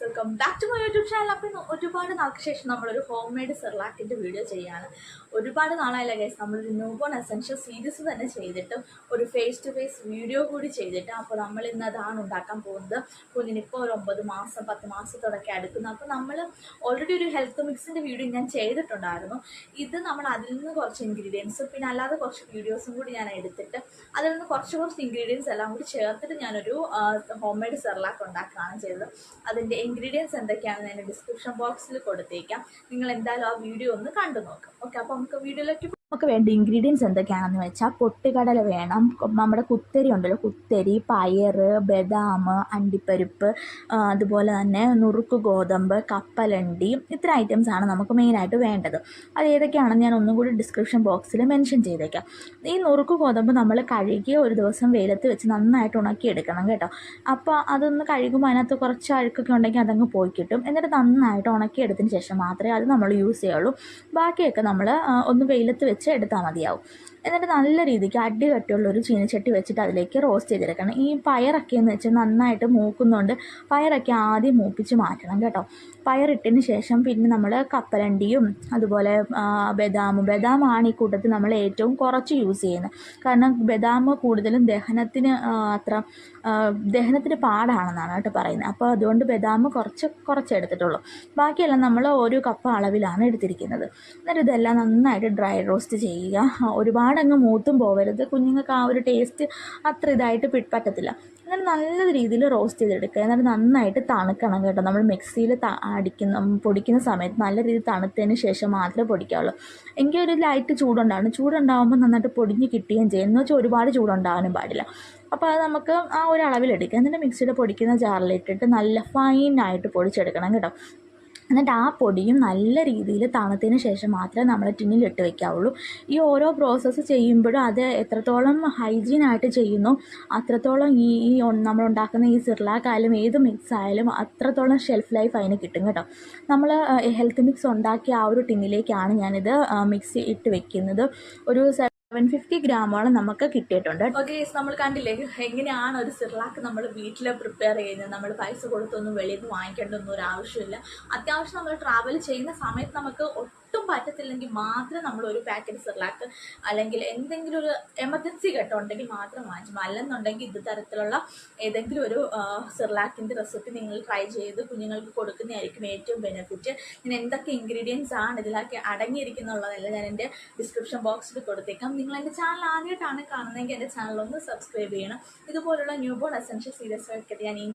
Welcome back to my YouTube channel. അപ്പം ഒരുപാട് നാൾക്ക് ശേഷം നമ്മളൊരു ഹോം മെയ്ഡ് സെർലാക്കിൻ്റെ വീഡിയോ ചെയ്യാണ്. ഒരുപാട് നാളായില്ല ഗൈസ്, നമ്മളൊരു ന്യൂബോൺ എസെൻഷ്യൽ സീരീസ് തന്നെ ചെയ്തിട്ട് ഒരു ഫേസ് ടു ഫേസ് വീഡിയോ കൂടി ചെയ്തിട്ട്. അപ്പോൾ നമ്മൾ ഇന്ന് അതാണ് ഉണ്ടാക്കാൻ പോകുന്നത്. കുഞ്ഞിനിപ്പോൾ ഒരു 9 മാസം 10 മാസത്തോടൊക്കെ അടുക്കുന്നു. അപ്പോൾ നമ്മൾ ഓൾറെഡി ഒരു ഹെൽത്ത് മിക്സിൻ്റെ വീഡിയോ ഞാൻ ചെയ്തിട്ടുണ്ടായിരുന്നു. ഇത് നമ്മൾ അതിൽ നിന്ന് കുറച്ച് ഇൻഗ്രീഡിയൻസും പിന്നെ അല്ലാതെ കുറച്ച് വീഡിയോസും കൂടി ഞാൻ എടുത്തിട്ട് അതിൽ നിന്ന് കുറച്ച് ഇൻഗ്രീഡിയൻസ് എല്ലാം കൂടി ചേർത്തിട്ട് ഞാനൊരു ഹോം മെയ്ഡ് സെർലാക്ക് ഉണ്ടാക്കുകയാണ് ചെയ്തത്. അതിൻ്റെ ഇൻഗ്രീഡിയൻസ് എന്തൊക്കെയാണെന്ന് ഞാൻ ഡിസ്ക്രിപ്ഷൻ ബോക്സിൽ കൊടുത്തേക്കാം. നിങ്ങൾ എന്തായാലും ആ വീഡിയോ ഒന്ന് കണ്ടു നോക്കാം. ഓക്കെ, അപ്പോൾ നമുക്ക് വീഡിയോയിലേക്ക് നമുക്ക് വേണ്ട ഇൻഗ്രീഡിയൻസ് എന്തൊക്കെയാണെന്ന് വെച്ചാൽ പൊട്ടുകടല വേണം, നമ്മുടെ കുത്തരി ഉണ്ടല്ലോ, കുത്തരി, പയർ, ബദാം, അണ്ടിപ്പരിപ്പ്, അതുപോലെ തന്നെ നുറുക്ക് ഗോതമ്പ്, കപ്പലണ്ടി, ഇത്ര ഐറ്റംസാണ് നമുക്ക് മെയിനായിട്ട് വേണ്ടത്. അത് ഏതൊക്കെയാണെന്ന് ഞാൻ ഒന്നും കൂടി ഡിസ്ക്രിപ്ഷൻ ബോക്സിൽ മെൻഷൻ ചെയ്തേക്കാം. ഈ നുറുക്ക് ഗോതമ്പ് നമ്മൾ കഴുകി ഒരു ദിവസം വെയിലത്ത് വെച്ച് നന്നായിട്ട് ഉണക്കിയെടുക്കണം കേട്ടോ. അപ്പോൾ അതൊന്ന് കഴുകുമ്പോൾ അതിനകത്ത് കുറച്ച് അഴുക്കൊക്കെ ഉണ്ടെങ്കിൽ അതങ്ങ് പോയി കിട്ടും. എന്നിട്ട് നന്നായിട്ട് ഉണക്കിയെടുത്തതിന് ശേഷം മാത്രമേ അത് നമ്മൾ യൂസ് ചെയ്യുള്ളൂ. ബാക്കിയൊക്കെ നമ്മൾ ഒന്ന് വെയിലത്ത് വെച്ച് എടുത്താൽ മതിയാവും. എന്നിട്ട് നല്ല രീതിക്ക് അടി കട്ടിയുള്ളൊരു ചീനച്ചട്ടി വെച്ചിട്ട് അതിലേക്ക് റോസ്റ്റ് ചെയ്തെടുക്കണം. ഈ പയറൊക്കെ എന്ന് വെച്ചാൽ നന്നായിട്ട് മൂക്കുന്നുണ്ട്. പയറൊക്കെ ആദ്യം മൂപ്പിച്ച് മാറ്റണം കേട്ടോ. പയറിട്ടതിന് ശേഷം പിന്നെ നമ്മൾ കപ്പലണ്ടിയും അതുപോലെ ബദാമാണ് ഈ കൂട്ടത്തിൽ നമ്മൾ ഏറ്റവും കുറച്ച് യൂസ് ചെയ്യുന്നത്. കാരണം ബദാം കൂടുതലും ദഹനത്തിന് പാടാണെന്നാണ് കേട്ടോ പറയുന്നത്. അപ്പോൾ അതുകൊണ്ട് ബദാം കുറച്ച് എടുത്തിട്ടുള്ളൂ. ബാക്കിയെല്ലാം നമ്മൾ ഒരു കപ്പ് അളവിലാണ് എടുത്തിരിക്കുന്നത്. എന്നിട്ട് ഇതെല്ലാം നന്നായിട്ട് ഡ്രൈ റോസ്റ്റ് ചെയ്യുക. ഒരുപാടങ്ങ് മൂത്തും പോകരുത്, കുഞ്ഞുങ്ങൾക്ക് ആ ഒരു ടേസ്റ്റ് അത്ര ഇതായിട്ട് പറ്റത്തില്ല. എന്നിട്ട് നല്ല രീതിയിൽ റോസ്റ്റ് ചെയ്തെടുക്കുക. എന്നിട്ട് നന്നായിട്ട് തണുക്കണം കേട്ടോ. നമ്മൾ മിക്സിയിൽ പൊടിക്കുന്ന സമയത്ത് നല്ല രീതിയിൽ തണുത്തതിന് ശേഷം മാത്രമേ പൊടിക്കാവുള്ളൂ. എങ്കിൽ ഒരു ലൈറ്റ് ചൂടുണ്ടാകുമ്പോൾ നന്നായിട്ട് പൊടിഞ്ഞ് കിട്ടുകയും ചെയ്യും. എന്ന് വെച്ചാൽ ഒരുപാട് ചൂടുണ്ടാകാനും പാടില്ല. അപ്പോൾ അത് നമുക്ക് ആ ഒരു അളവിലെടുക്കുക. എന്നിട്ട് മിക്സിയുടെ പൊടിക്കുന്ന ജാറിലിട്ടിട്ട് നല്ല ഫൈനായിട്ട് പൊടിച്ചെടുക്കണം കേട്ടോ. എന്നിട്ട് ആ പൊടിയും നല്ല രീതിയിൽ തണുത്തതിന് ശേഷം മാത്രമേ നമ്മൾ ടിന്നിലിട്ട് വയ്ക്കാവുള്ളൂ. ഈ ഓരോ പ്രോസസ്സ് ചെയ്യുമ്പോഴും അത് എത്രത്തോളം ഹൈജീനായിട്ട് ചെയ്യുന്നു അത്രത്തോളം ഈ നമ്മളുണ്ടാക്കുന്ന ഈ സെർലാക്ക് ആയാലും ഏത് മിക്സ് ആയാലും അത്രത്തോളം ഷെൽഫ് ലൈഫ് അതിന് കിട്ടും കേട്ടോ. നമ്മൾ ഹെൽത്ത് മിക്സ് ഉണ്ടാക്കിയ ആ ഒരു ടിന്നിലേക്കാണ് ഞാനിത് മിക്സ് ഇട്ട് വെക്കുന്നത്. ഒരു 750 ഗ്രാമോളം നമുക്ക് കിട്ടിയിട്ടുണ്ട്. ഓക്കെ, നമ്മൾ കണ്ടില്ലേ എങ്ങനെയാണ് ഒരു സെർലാക്ക് നമ്മൾ വീട്ടിൽ പ്രിപ്പയർ ചെയ്യുന്നത്. നമ്മൾ പൈസ കൊടുത്തൊന്നും വെളിയിൽ നിന്ന് വാങ്ങിക്കേണ്ടൊന്നും ഒരു ആവശ്യമില്ല. അത്യാവശ്യം നമ്മൾ ട്രാവൽ ചെയ്യുന്ന സമയത്ത് നമുക്ക് ഒട്ടും പറ്റത്തില്ലെങ്കിൽ മാത്രം നമ്മൾ ഒരു പാക്കറ്റ് സെർലാക്ക് അല്ലെങ്കിൽ എന്തെങ്കിലും ഒരു എമർജൻസി ഘട്ടമുണ്ടെങ്കിൽ മാത്രം വാങ്ങിച്ചു. അല്ലെന്നുണ്ടെങ്കിൽ ഇത് തരത്തിലുള്ള ഏതെങ്കിലും ഒരു സെർലാക്കിൻ്റെ റെസിപ്പി നിങ്ങൾ ട്രൈ ചെയ്ത് കുഞ്ഞുങ്ങൾക്ക് കൊടുക്കുന്നതായിരിക്കും ഏറ്റവും ബെനിഫിറ്റ്. ഞാൻ എന്തൊക്കെ ഇൻഗ്രീഡിയൻസ് ആണ് ഇതിലൊക്കെ അടങ്ങിയിരിക്കുന്നുള്ളതെല്ലാം ഞാൻ എൻ്റെ ഡിസ്ക്രിപ്ഷൻ ബോക്സിൽ കൊടുത്തേക്കാം. നിങ്ങൾ എൻ്റെ ചാനൽ ആദ്യമായിട്ടാണ് കാണുന്നതെങ്കിൽ എൻ്റെ ചാനൽ ഒന്ന് സബ്സ്ക്രൈബ് ചെയ്യണം. ഇതുപോലുള്ള ന്യൂബോൺ എസെൻഷ്യൽ സീരീസ് ആയിട്ട് ഞാൻ